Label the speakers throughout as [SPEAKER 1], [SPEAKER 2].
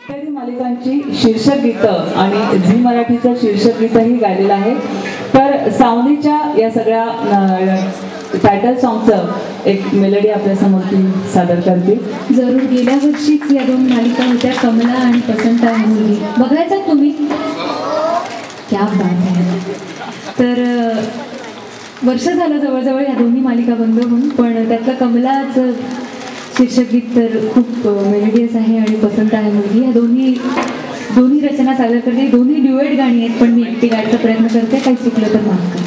[SPEAKER 1] इत्यादी मालिकांची शीर्षक गीतं आणि झी मराठीचं शीर्षक गीतही गायलेलं आहे. तर सावनीच्या या सगळ्या टायटल सॉंगचं एक मेलडी आपल्यासमोर ती सादर करते.
[SPEAKER 2] जरूर. गेल्या वर्षीच या दोन मालिका होत्या, कमला आणि पसंत आहे मुलगी. बघायचा तुम्ही? क्या बात आहे. तर वर्ष झालं जवळजवळ या दोन्ही मालिका बंद होऊन, पण त्यातलं कमलाचं शीर्षक गीत तर खूप मेलोडियस आहे आणि पसंत आहे मुलगी या दोन्ही रचना सादर करते. दोन्ही ड्युएट गाणी आहेत, पण मी एकटी गायचा प्रयत्न करते. काही चुकलं तर माफ करा.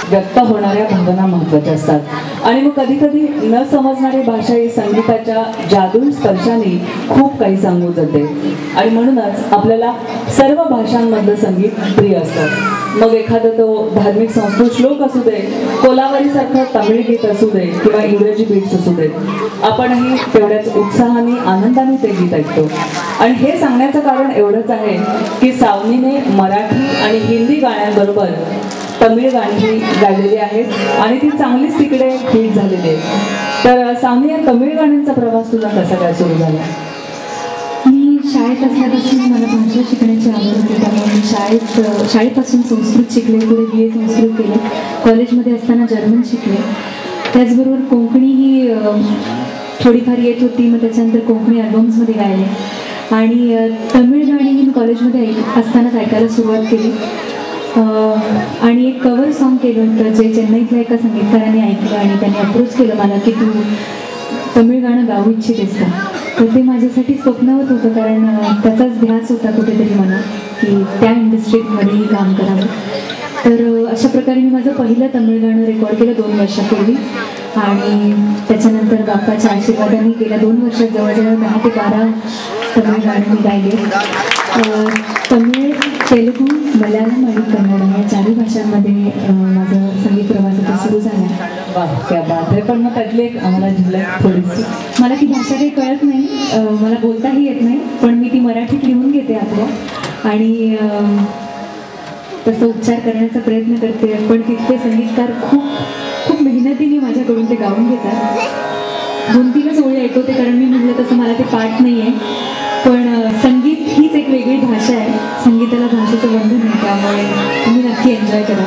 [SPEAKER 1] व्यक्त होणाऱ्या भावना महत्त्वाच्या असतात आणि मग कधी कधी न समजणारी भाषा ही संगीताच्या जादू स्पर्शाने खूप काही सांगू जाते आणि म्हणूनच आपल्याला सर्व भाषांमधलं संगीत प्रिय असतं. मग एखादा तो धार्मिक संस्कृत श्लोक असू दे, कोलावरीसारखं तमिळ गीत असू दे किंवा इंग्रजी बीट्स असू दे, आपणही तेवढ्याच उत्साहाने आनंदाने ते गीत ऐकतो. आणि हे सांगण्याचं कारण एवढंच आहे की सावनीने मराठी आणि हिंदी गाण्यांबरोबर तमिळ गाणी गायलेली आहेत आणि ती चांगलीच तिकडे हिट झालेली आहे. तर सावनी या तमिळ गाण्यांचा प्रवास तुझा कसा काय सुरू झाला?
[SPEAKER 2] मी शाळेत असल्यापासून मला भाषा शिकण्याची आवड होती, त्यामुळे मी शाळेपासून संस्कृत शिकले, पुढे BA संस्कृत केले, कॉलेजमध्ये असताना जर्मन शिकले, त्याचबरोबर कोकणी ही थोडीफार येत होती. मग त्याच्यानंतर कोकणी अल्बम्समध्ये गायले आणि तमिळ गाणी मी कॉलेजमध्ये असतानाच ऐकायला सुरुवात केली आणि एक कवर सॉन्ग केलं होतं जे चेन्नईतल्या एका संगीतकाराने ऐकलं आणि त्यांनी अप्रोच केलं मला की तू तमिळ गाणं गाऊ इच्छितेस का. तर ते माझ्यासाठी स्वप्नवत होतं, कारण त्याचाच ध्यास होता कुठेतरी मला की त्या इंडस्ट्रीमध्येही काम करावं. तर अशा प्रकारे मी माझं पहिलं तमिळ गाणं रेकॉर्ड केलं 2 वर्षापूर्वी आणि त्याच्यानंतर बाप्पाच्या आशीर्वादाने गेल्या 2 वर्षात जवळजवळ 10 ते 12 तमिळ गाणं मी गायले. तमिळ, तेलुगू, मल्याळम आणि कन्नड या 4 भाषांमध्ये माझं संगीत प्रवास आता सुरू झाला.
[SPEAKER 1] वाह, क्या बात आहे. पण मग त्यातली एक आम्हाला जिल्ह्यात थोडीशी
[SPEAKER 2] मला ती भाषा काही कळत नाही, मला बोलताही येत नाही, पण मी ती मराठीत लिहून घेते आपल्या आणि तसं उच्चार करण्याचा प्रयत्न करते. पण तिथले संगीतकार खूप मेहनतीने माझ्याकडून ते गाऊन घेतात. 2-3च ओळी ऐकवते, कारण मी म्हटलं तसं मला ते पाठ नाही आहे. पण संगीत हीच एक वेगळी भाषा आहे, संगीताला भाषेचं बंधन आहे, त्यामुळे तुम्ही नक्की एन्जॉय करा.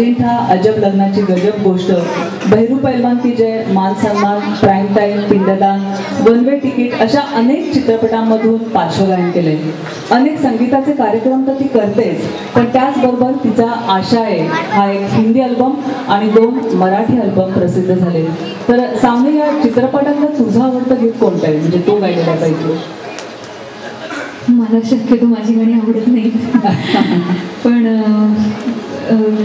[SPEAKER 1] अजिंठा, अजब लग्नाची गजब गोष्ट, बहरू पैलवान की जय, मान सन्मान, प्राईम टाईम, पिंडदान, वन वे तिकीट अशा अनेक चित्रपटांमधून पार्श्वगायन केले. अनेक संगीताचे कार्यक्रम तर ती करतेच, पण त्याचबरोबर तिचा आशा आहे हा एक हिंदी अल्बम आणि 2 मराठी अल्बम प्रसिद्ध झाले. तर सामने या चित्रपटातलं तुझं आवडतं गीत कोणतं आहे, म्हणजे तो गायलेला पाहिजे?
[SPEAKER 2] मला शक्यतो माझी गाणी आवडत नाही पण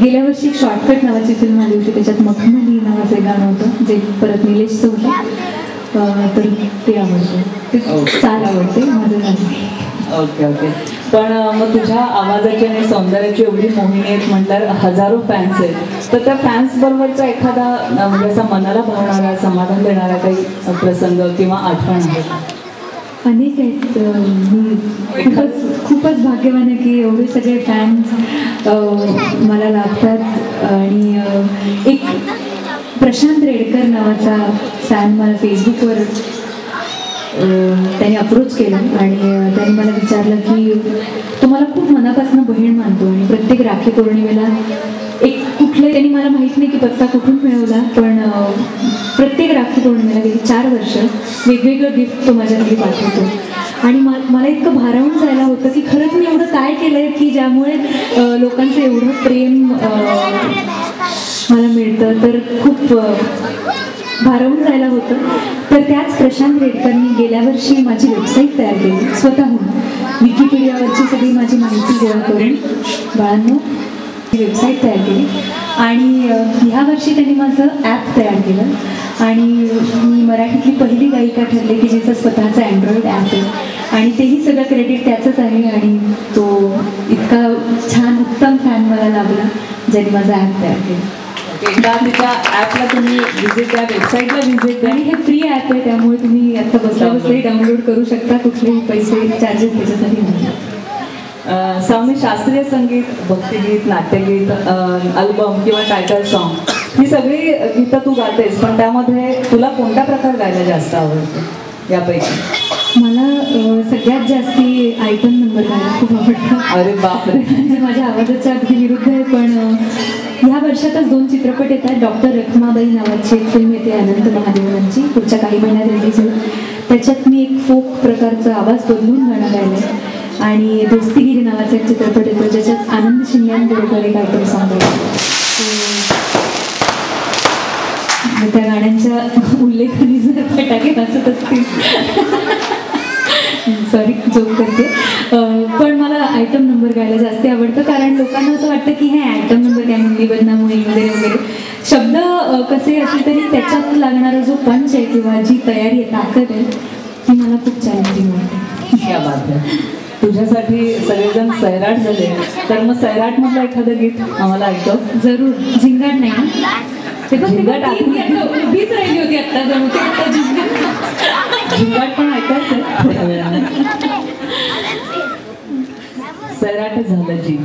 [SPEAKER 2] गेल्या वर्षी शॉर्टकट नावाची फिल्म आली होती, त्याच्यात मखमली नावाचं एक गाणं होतं जे परत निलेशचं होतं, तर ते आवडतं, ते चाल आवडते माझं गाणं.
[SPEAKER 1] Okay okay. पण मग तुझ्या आवाजाची आणि सौंदर्याची एवढी मोहिनी आहेत म्हटल्यावर हजारो फॅन्स आहेत, तर त्या फॅन्स बरोबरचा एखादा म्हणजे असा मनाला भावणारा, समाधान देणारा काही प्रसंग किंवा आठवण आहे?
[SPEAKER 2] अनेक आहेत. मी खूपच भाग्यवान आहे की एवढे सगळे फॅन्स मला लाभतात. आणि एक प्रशांत रेडकर नावाचा फॅन मला फेसबुकवर त्याने अप्रोच केलं आणि त्याने मला विचारलं की तुम्हाला खूप मनापासून बहीण मानतो आणि प्रत्येक राखी पौर्णिमेला एक कुठलं, त्यांनी मला माहीत नाही की पत्ता कुठून मिळवला, पण प्रत्येक राखी पौर्णिमेला गेली 4 वर्ष वेगवेगळं गिफ्ट तो माझ्या घरी पाठवतो. आणि मला इतकं भारावून जायला होतं की खरंच मी एवढं काय केलं आहे की ज्यामुळे लोकांचं एवढं प्रेम मला मिळतं, तर खूप भारावून जायला होतं. तर त्याच प्रशांत रेडकरनी गेल्या वर्षी माझी वेबसाईट तयार केली स्वतःहून, विकिपीडियावरची सगळी माझी माहिती गोळा करून बाळांनो वेबसाईट तयार केली. आणि ह्या वर्षी त्यांनी माझं ॲप तयार केलं आणि मी मराठीतली पहिली गायिका ठरले की जिचं स्वतःचं अँड्रॉइड ॲप आहे आणि तेही सगळं क्रेडिट त्याचंच आहे. आणि तो इतका छान उत्तम फॅन मला लाभला ज्यांनी माझं ॲप तयार केलं.
[SPEAKER 1] एकदा तिच्या ॲपला तुम्ही विजिट द्या, वेबसाईटला विजिट द्या.
[SPEAKER 2] आणि हे फ्री ॲप आहे त्यामुळे तुम्ही आता बसल्या बसल्याही डाउनलोड करू शकता, कुठलेही पैसे चार्जेस त्याच्यासाठी नाही.
[SPEAKER 1] सावनी, शास्त्रीय संगीत, भक्तिगीत, नाट्यगीत, अल्बम किंवा टायटल सॉन्ग ही सगळी गीतं तू गातेस, पण त्यामध्ये तुला कोणता प्रकार गायला जास्त आवडतो यापैकी?
[SPEAKER 2] मला सगळ्यात जास्ती आयटम नंबर गायला खूप आवडतं.
[SPEAKER 1] अरे बापरे.
[SPEAKER 2] म्हणजे माझ्या आवाजाच्या अगदी विरुद्ध आहे, पण ह्या वर्षातच 2 चित्रपट येत आहेत. डॉक्टर रखमाबाई नावाची एक फिल्म येते अनंत महादेवांची, पुढच्या काही महिन्यात रिलीज होईल. त्याच्यात मी एक फोक प्रकारचा आवाज बदलून गाणं गायलं आहे. आणि दोस्तीगिरी नावाचा एक चित्रपट येतो ज्याच्यात आनंद शिंद्यांबरोबर एक आयटम सॉन्ग आहे. त्या गाण्यांच्या उल्लेखाने जर फटाके वाजत असतील, सॉरी जोक करते, पण मला आयटम नंबर गायला जास्त आवडतं. कारण लोकांना असं वाटतं की हे आयटम नंबर काय मुंबई बदनाम होईल वगैरे वगैरे. शब्द कसे असले तरी त्याच्यात लागणारा जो पंच आहे किंवा जी तयारी आहे, ताकद आहे, ती मला खूप चॅलेंजिंग वाटते.
[SPEAKER 1] या बात आहे. तुझ्यासाठी सगळेजण सैराट झाले, तर मग सैराट मधलं एखादं गीत आम्हाला ऐकव.
[SPEAKER 2] जरूर. झिंगाट नाही ना? ते पण
[SPEAKER 1] झिंगाट
[SPEAKER 2] उभीच राहिली होती आत्ता, जमते आता
[SPEAKER 1] झिंगाट पण ऐकायचं थोड्या वेळाने. सैराटच झालं जी.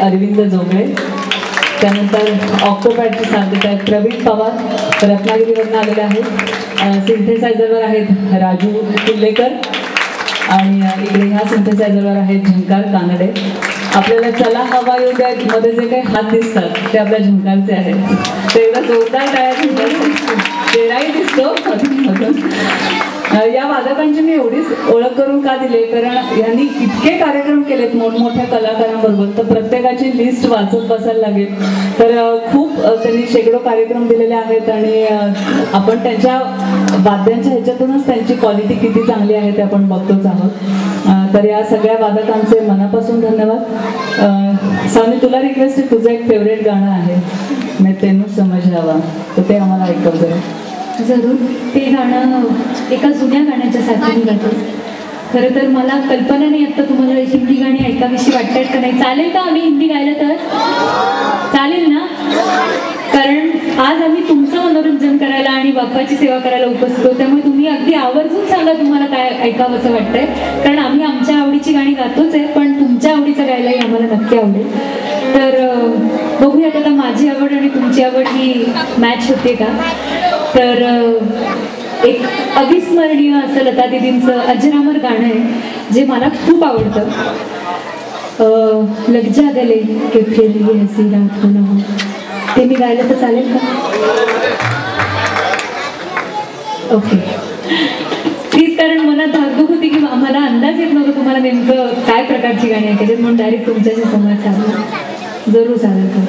[SPEAKER 1] अरविंद जोगळे, त्यानंतर ऑक्टोपॅडची साथ देत आहेत प्रवीण पवार रत्नागिरीवरून आलेले आहेत, सिंथेसायझरवर आहेत राजू किल्लेकर आणि इकडे ह्या सिंथेसायझरवर आहेत झंकार कानडे. आपल्याला चला हवा येऊ द्या मध्ये जे काही हात दिसतात ते आपल्या झंकारचे आहेत, ते एकदा जोरदार टाळ्या चेहराही दिसतो मधून. या वादकांची मी एवढीच ओळख करून का दिली, कारण यांनी इतके कार्यक्रम केलेत मोठमोठ्या कलाकारांबरोबर, तर प्रत्येकाची लिस्ट वाचत बसायला लागेल. तर खूप त्यांनी शेकडो कार्यक्रम दिलेले आहेत आणि आपण त्यांच्या वाद्यांच्या ह्याच्यातूनच त्यांची क्वालिटी किती चांगली आहे ते आपण बघतोच आहोत. तर या सगळ्या वादकांचे मनापासून धन्यवाद. सावनी, तुला रिक्वेस्ट आहे, तुझं एक फेवरेट गाणं आहे मैं तेनू समझ हवा, तर ते आम्हाला ऐकव जरा.
[SPEAKER 2] जरूर. ते गाणं एका जुन्या गाण्याच्या साथीने गातो. खरं तर मला कल्पना नाही आता तुम्हाला हिंदी गाणी ऐकावीशी वाटतात का नाही. चालेल का आम्ही हिंदी गायलं तर? चालेल ना? कारण आज आम्ही तुमचं मनोरंजन करायला आणि बाप्पाची सेवा करायला उपस्थित होतो, त्यामुळे तुम्ही अगदी आवर्जून सांगा तुम्हाला काय ऐकावं असं वाटतंय. कारण आम्ही आमच्या आवडीची गाणी गातोच आहे, पण तुमच्या आवडीचं गायलाही आम्हाला नक्की आवडेल. तर बघूयात आता माझी आवड आणि तुमची आवड ही मॅच होते का. तर एक अविस्मरणीय असं लता दीदींचं अजरामर गाणं आहे जे मला खूप आवडतं. लग जा गले के फिर ये हसी रात हो ना हो, ते मी गायलं तर चालेल का. ओके प्लीज, कारण मनात धाकधूक होती की आम्हाला अंदाज येत नव्हतं तुम्हाला नेमकं काय प्रकारची गाणी ऐकायची, म्हणून डायरेक्ट तुमच्याशी संवाद साधला. जरूर चालेल का.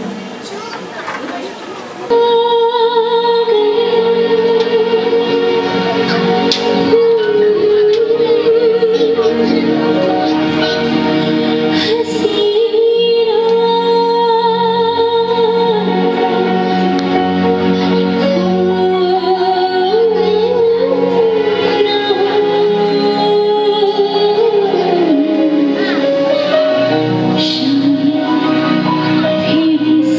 [SPEAKER 3] Baby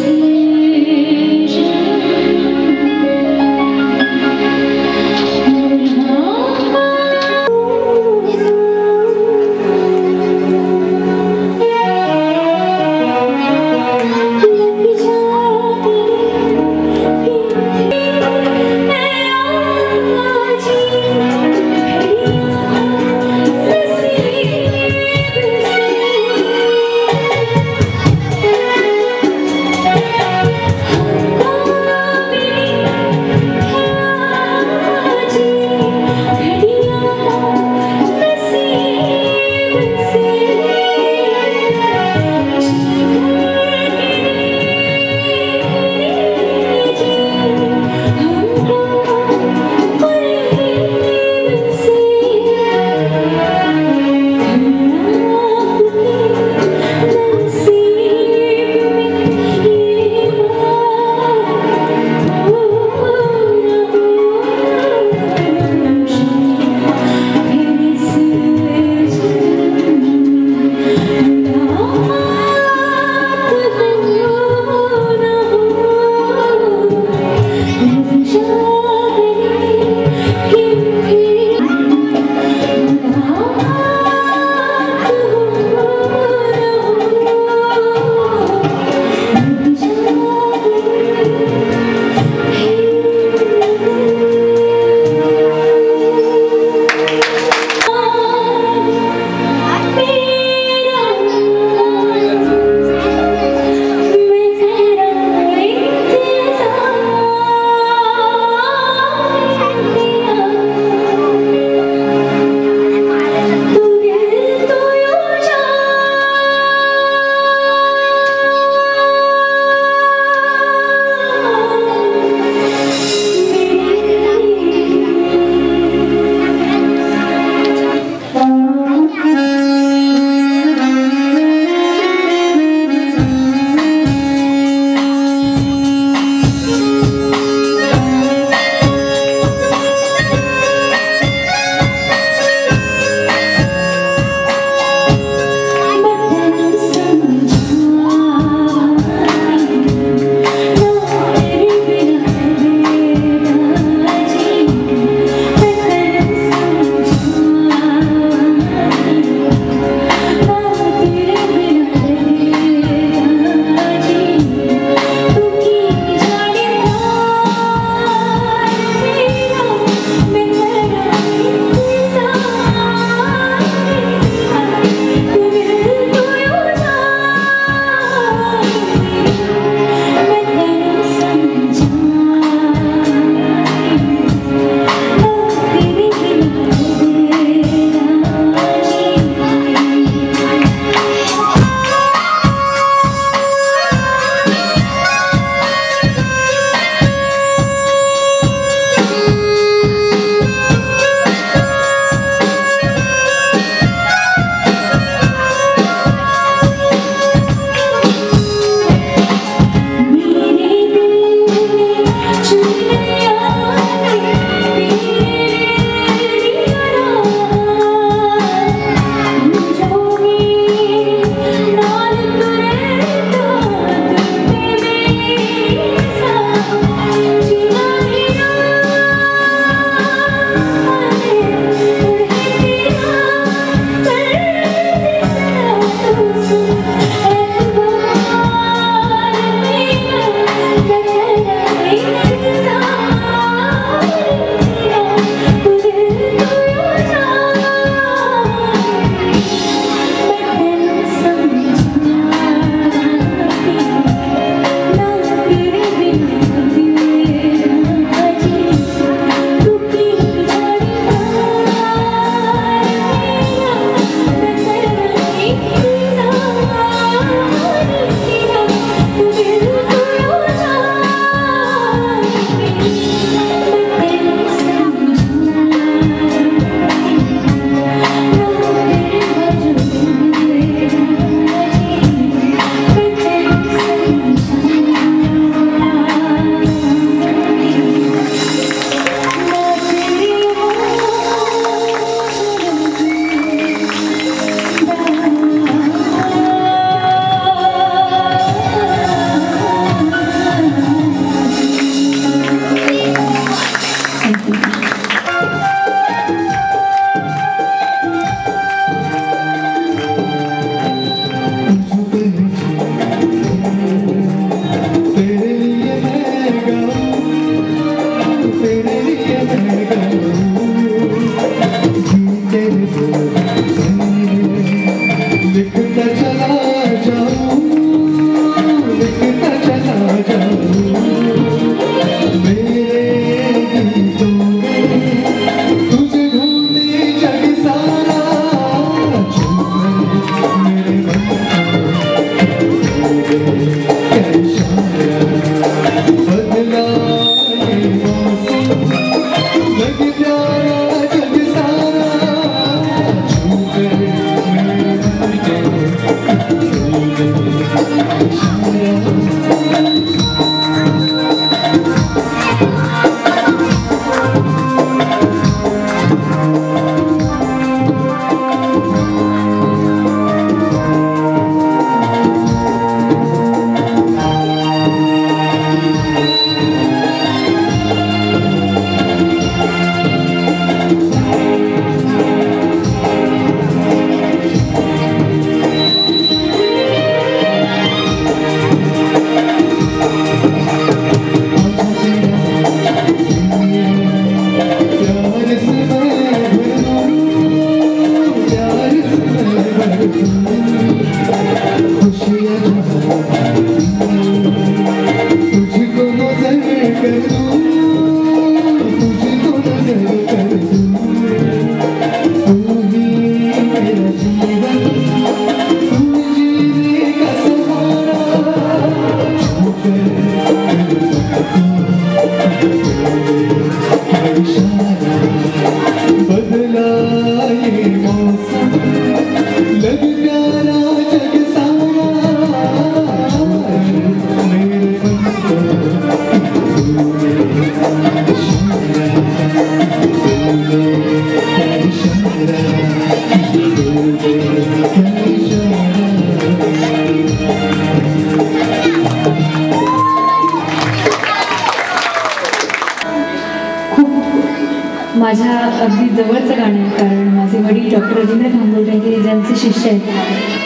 [SPEAKER 2] माझ्या अगदी जवळचं गाणं आहे, कारण माझे वडील डॉक्टर रवींद्र खांबोटे हे ज्यांचे शिष्य आहेत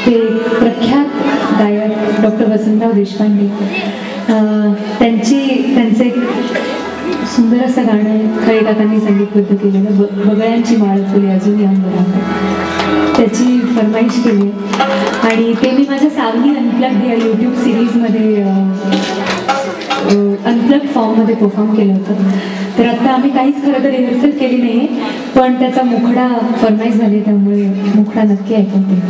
[SPEAKER 2] ते प्रख्यात गायक डॉक्टर वसंतराव देशपांडे, त्यांचे सुंदर असं गाणं आहे खळे काकांनी संगीतबद्ध केलेलं, बगळ्यांची माळ फुले अजूनही अंबरावर, त्याची फरमाईश केली आणि ते मी माझ्या सावनी अनप्लग्ड या यूट्यूब सिरीजमध्ये अनप्लग्ड फॉर्ममध्ये परफॉर्म केलं होतं. तर आता आम्ही काहीच खरं तर रिहर्सल केली नाही, पण त्याचा मुखडा फरमाईश झाली, त्यामुळे मुखडा नक्की ऐकते.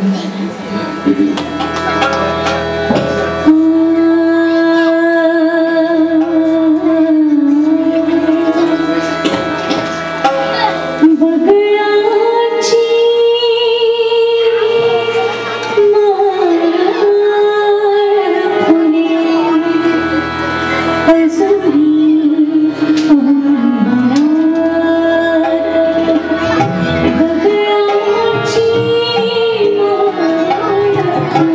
[SPEAKER 3] बगळाची माळ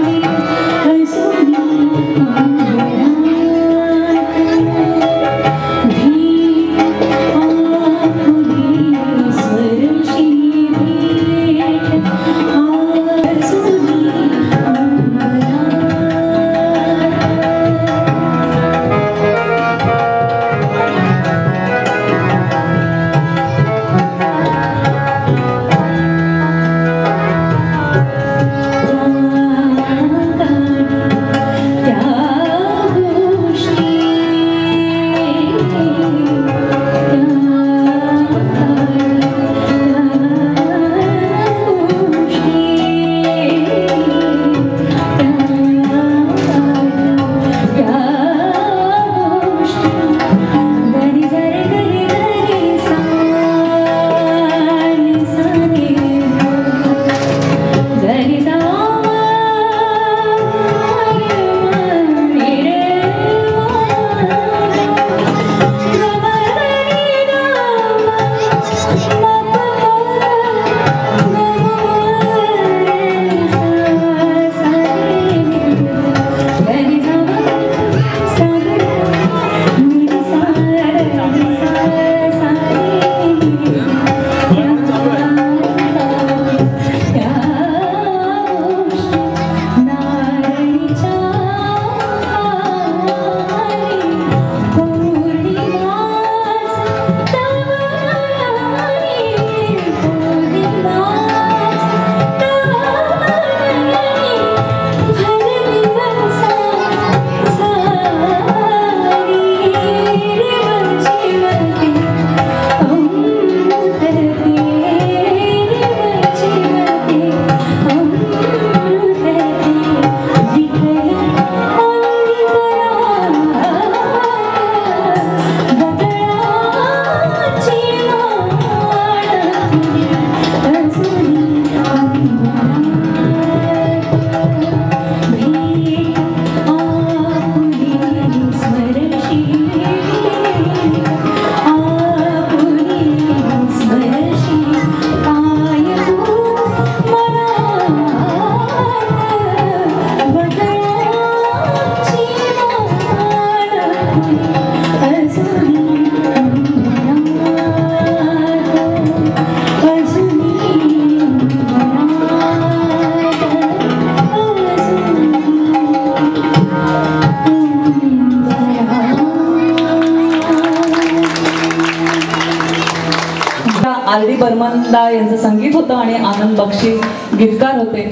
[SPEAKER 1] बर्मनदा यांचं संगीत होतं आणि आनंद बक्षी गीतकार होते.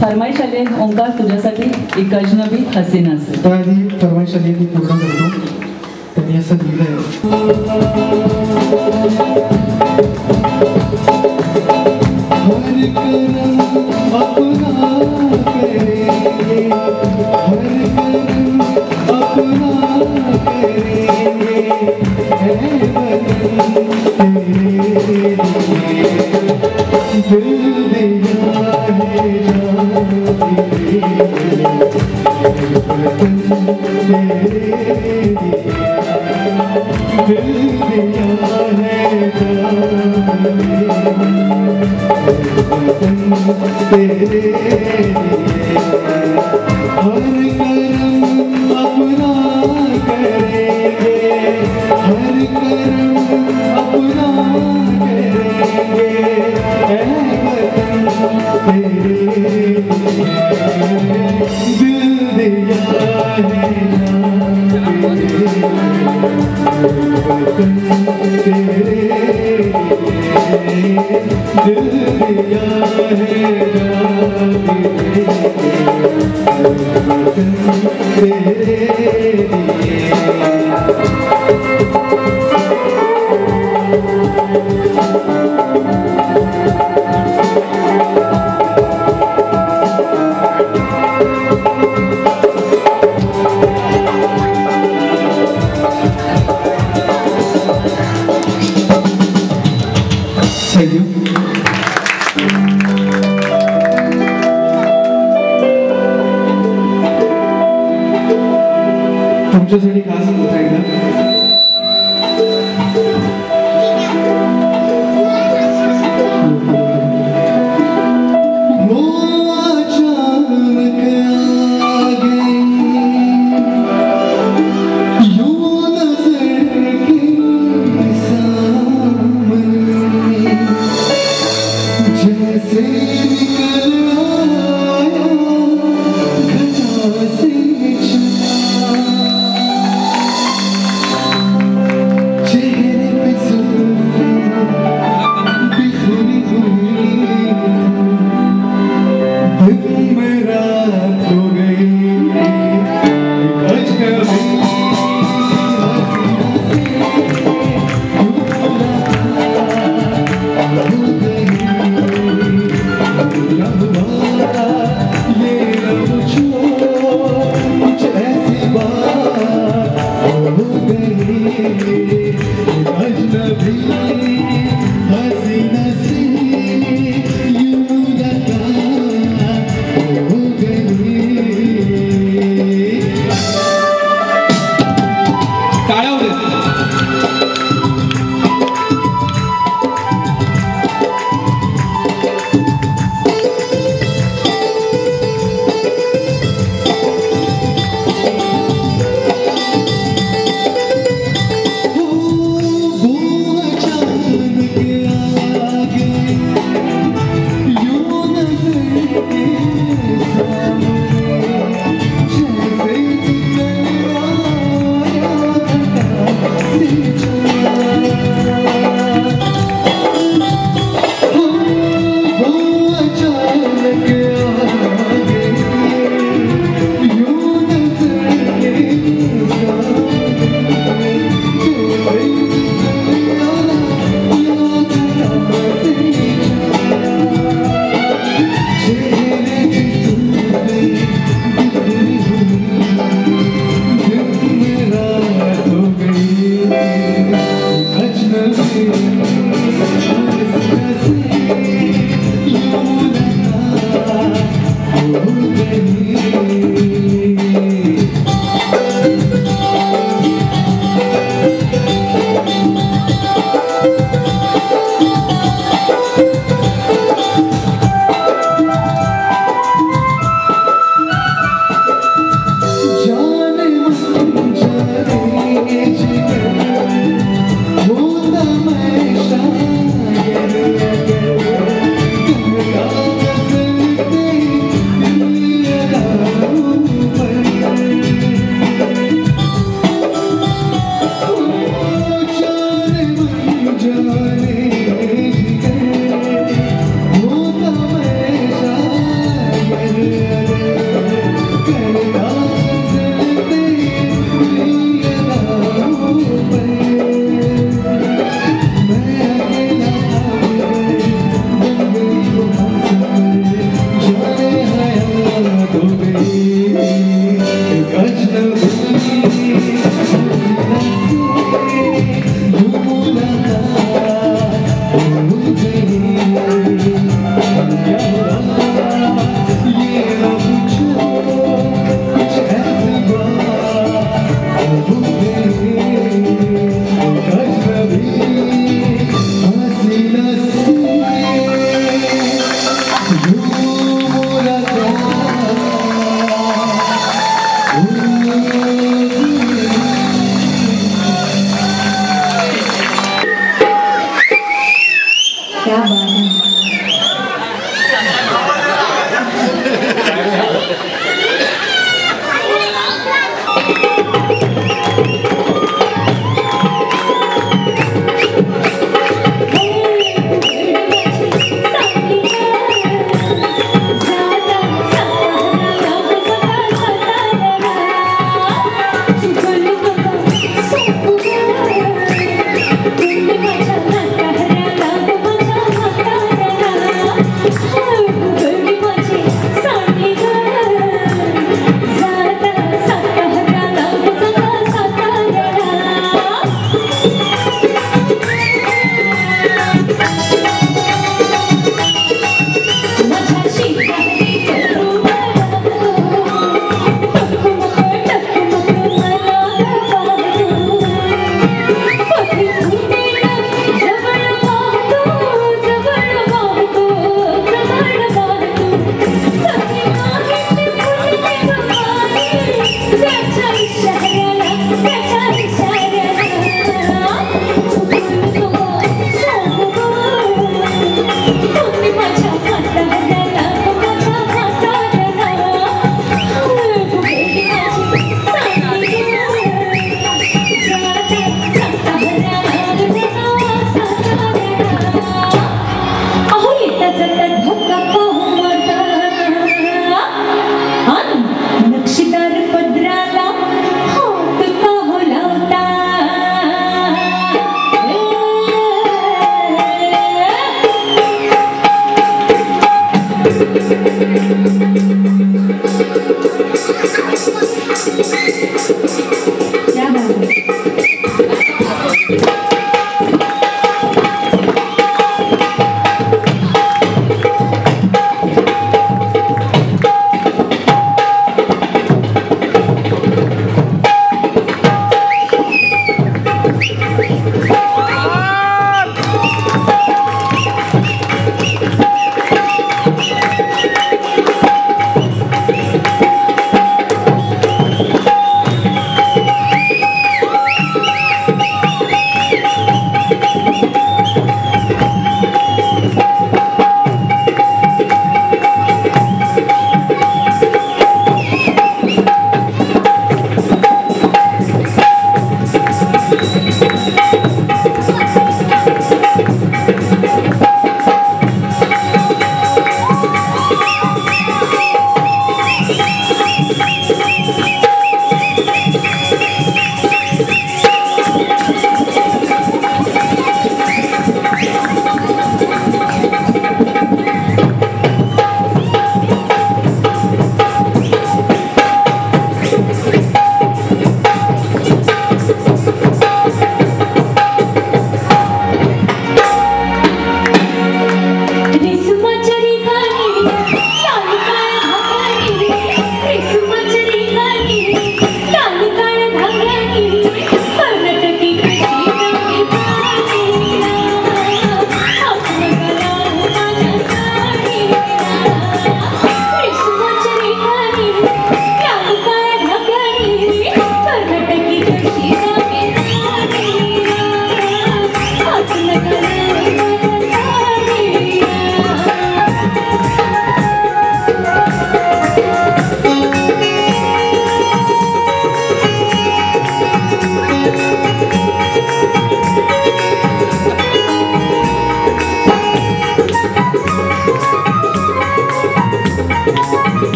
[SPEAKER 1] फरमाईश आली आहे, ओंकार तुझ्यासाठी एक अजनबी हसीना असेल.
[SPEAKER 3] त्याआधी फरमाईश आली ती पूर्ण करतो. त्यांनी असं लिहिलंय, हर करम अपना करेंगे, हर करम अपना करेंगे, है वतन तेरे लिए, दिल दिया है जान तेरे लिए, वतन तेरे लिए, दिल दिया है जान तेरे लिए, हर करम अपना करेंगे, हर करम अपना करेंगे, ऐ वतन तेरे लिए, दिल दिया है जान तेरे लिए, वतन तेरे लिए, दिल दिया है जान तेरे लिए. Thank you. तुमच्यासाठी खास होता एकदा. वो अचानक आ गई यूं नजर के सामने, जैसे निकल आया घटा से छटा,
[SPEAKER 2] Thank you.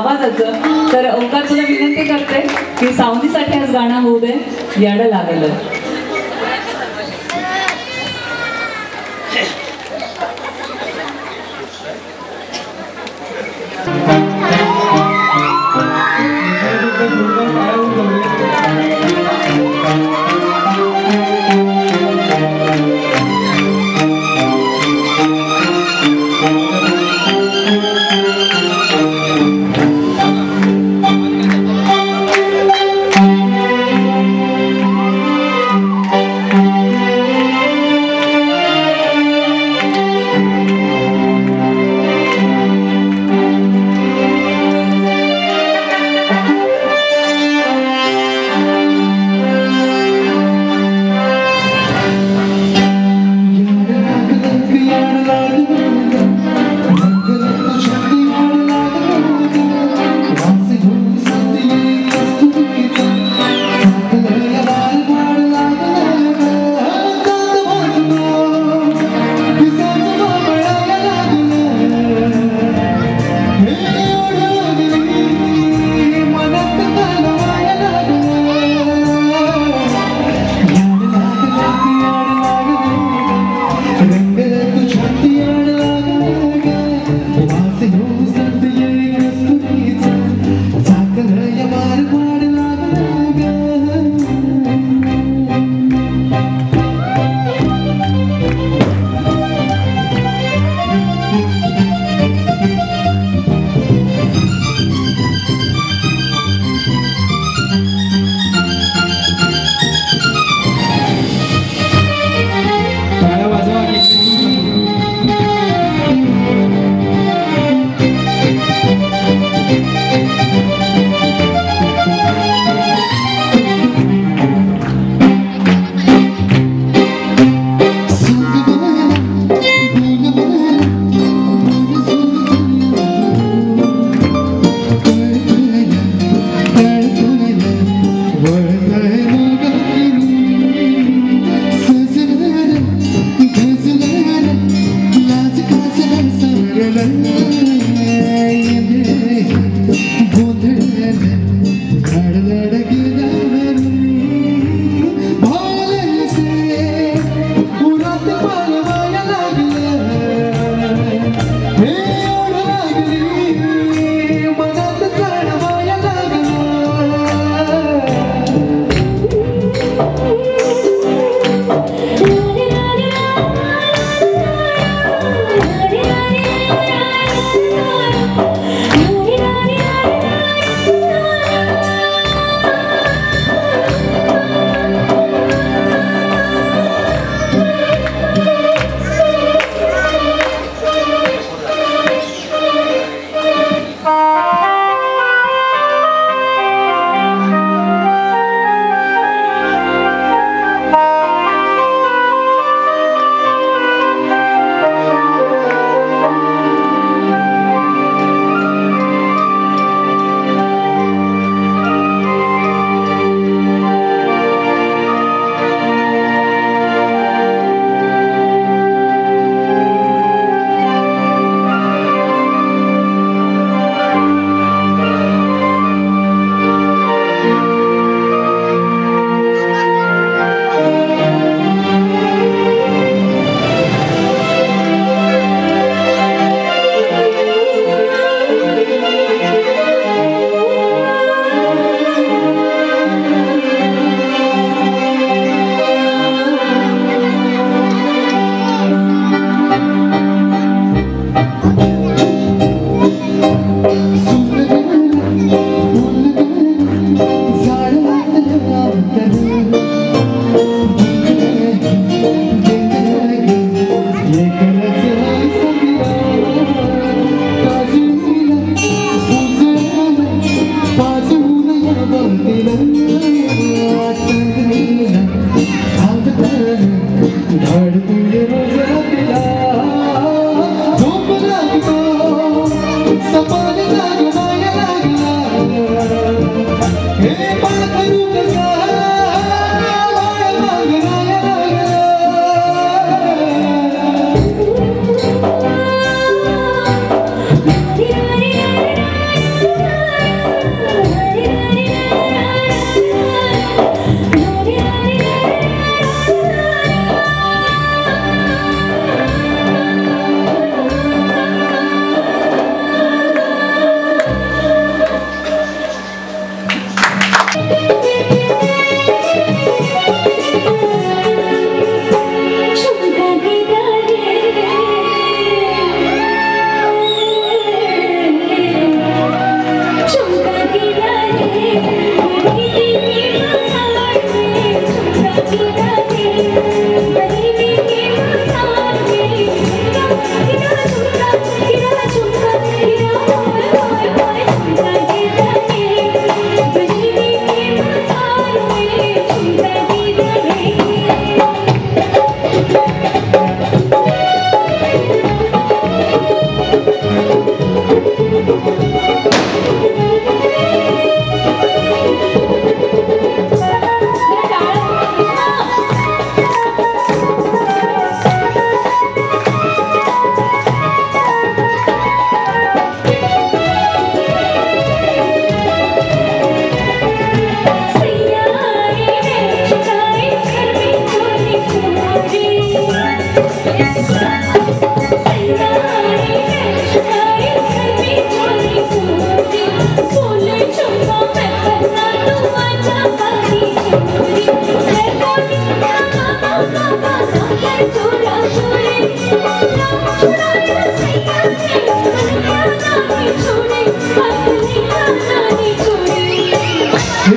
[SPEAKER 1] आवाजाचं. तर ओंकार तुला विनंती करते की सावनीसाठी आज गाणं होऊ दे, याडं लागलं.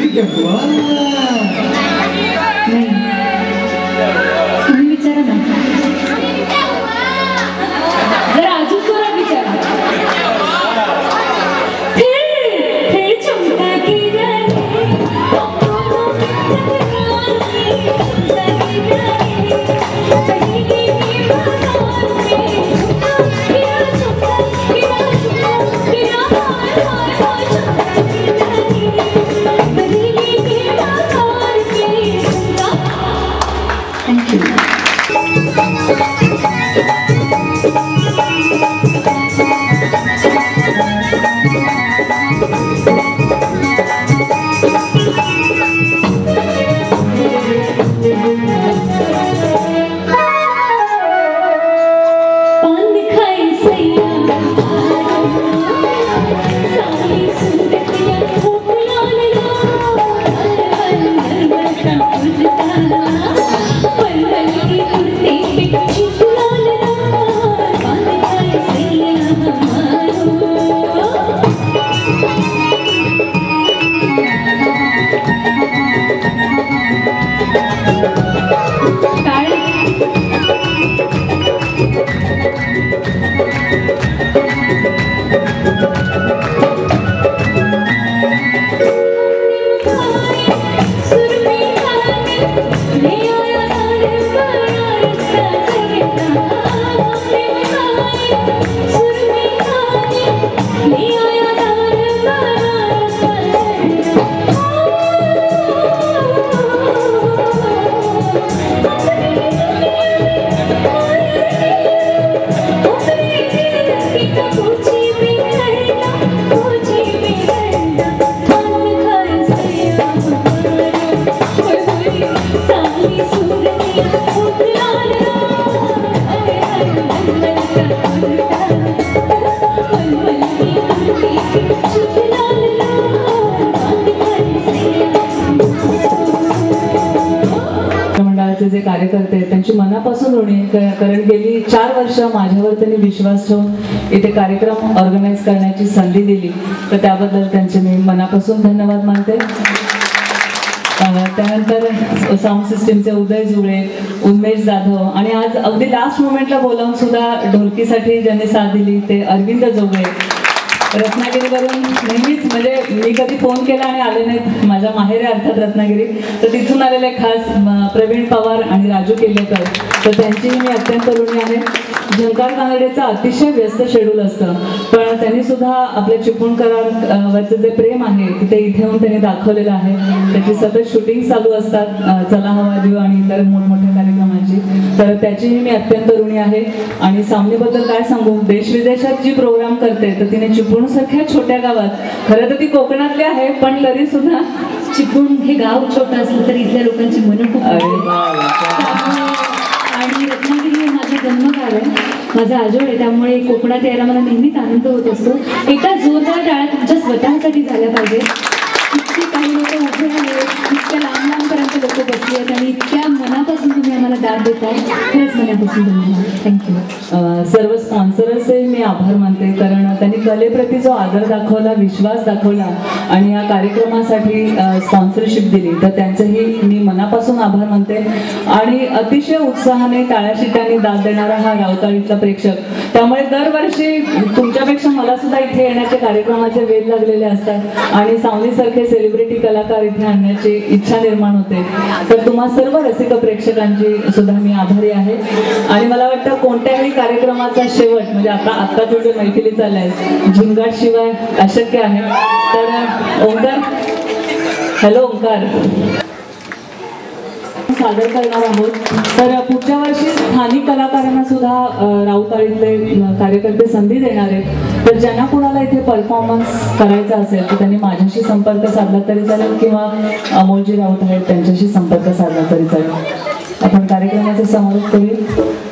[SPEAKER 3] ठीक आहे बुवा.
[SPEAKER 2] नाही तुम्ही विचारा ना जरा अजून जोरात विचारा
[SPEAKER 1] मंडळाचे जे कार्यकर्ते आहेत त्यांची मनापासून ऋणी आहे. कारण गेली 4 वर्ष माझ्यावर त्यांनी विश्वास ठेवून इथे कार्यक्रम ऑर्गनाईज करण्याची संधी दिली, तर त्याबद्दल त्यांचे मी मनापासून धन्यवाद मानते. त्यानंतर साऊंड सिस्टीमचे उदय जुळे, उन्मेष जाधव आणि आज अगदी लास्ट मोमेंटला बोलावून सुद्धा ढोलकीसाठी ज्यांनी साथ दिली ते अरविंद जोगळे. रत्नागिरीवरून नेहमीच म्हणजे मी कधी फोन केला आणि आले नाहीत, माझ्या माहेरी अर्थात रत्नागिरी, तर तिथून आलेले खास प्रवीण पवार आणि राजू केलेकर, तर त्यांचीही मी अत्यंत ऋणी आहे. झंकार कानडेचं अतिशय व्यस्त शेड्यूल असतं, पण त्यांनी सुद्धा आपल्या चिपळूणकरांवरचं जे प्रेम आहे ते इथे येऊन त्यांनी दाखवलेलं आहे. त्याची सतत शूटिंग चालू असतात, चला हवा देऊ आणि इतर मोठमोठ्या कार्यक्रमांची, तर त्याचीही मी अत्यंत ऋणी आहे. आणि सामनेबद्दल काय सांगू, देश विदेशात जी प्रोग्राम करते तर तिने चिपळूणसारख्या छोट्या गावात, खरं तर ती कोकणातली आहे पण तरी सुद्धा
[SPEAKER 2] चिपळूण हे गाव छोटं असलं तरी इथल्या लोकांची मनं खूप आणि रत्नागिरी हे माझं जन्मगाव आहे, माझा आजोळ आहे, त्यामुळे कोकणात यायला मला नेहमीच आनंद होत असतो. एकदा जोरदार टाळ्या तुमच्या स्वतःसाठी झाल्या पाहिजे. इतकी काही लोक मोठे आहे, इतक्या लांब लांबपर्यंत लोक बसली आहेत आणि इतक्या मनापासून तुम्ही आम्हाला दाद देताय, खरंच मनापासून धन्यवाद. थँक्यू.
[SPEAKER 1] सर्व स्पॉन्सर्सचे मी आभार मानते, कारण त्यांनी कलेप्रती जो आदर दाखवला, विश्वास दाखवला आणि या कार्यक्रमासाठी स्पॉन्सरशिप दिली, तर त्यांचंही मी मनापासून आभार मानते. आणि अतिशय उत्साहाने टाळ्या शिट्ट्यांनी दाद देणारा हा राऊताळीतला प्रेक्षक, त्यामुळे दरवर्षी तुमच्यापेक्षा मला सुद्धा इथे येण्याचे कार्यक्रमाचे वेध लागलेले असतात आणि सावनीसारखे सेलिब्रिटी कलाकार इथे आणण्याची इच्छा निर्माण होते. तर तुम्हा सर्व रसिक प्रेक्षकांची सुद्धा मी आभारी आहे. आणि मला वाटतं कोणत्याही कार्यक्रमाचा शेवट म्हणजे आत्ताचं जे मैफिली चाललंय झिंगाट शिवाय अशक्य आहे. तर ओंकार, हॅलो ओंकार, सादर करणार आहोत. तर पुढच्या वर्षी स्थानिक कलाकारांना सुद्धा राऊताळीतले कार्यकर्ते संधी देणार आहेत. तर ज्यांना कुणाला इथे परफॉर्मन्स करायचा असेल तर त्यांनी माझ्याशी संपर्क साधला तरी चालेल किंवा अमोलजी राऊत आहेत त्यांच्याशी संपर्क साधला तरी चालेल. आपण कार्यक्रमाचा समारोप करूया.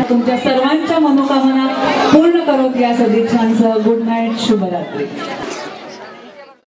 [SPEAKER 1] तुमच्या सर्वांच्या मनोकामना पूर्ण करोत या सदिच्छांसह गुड नाईट, शुभरात्री.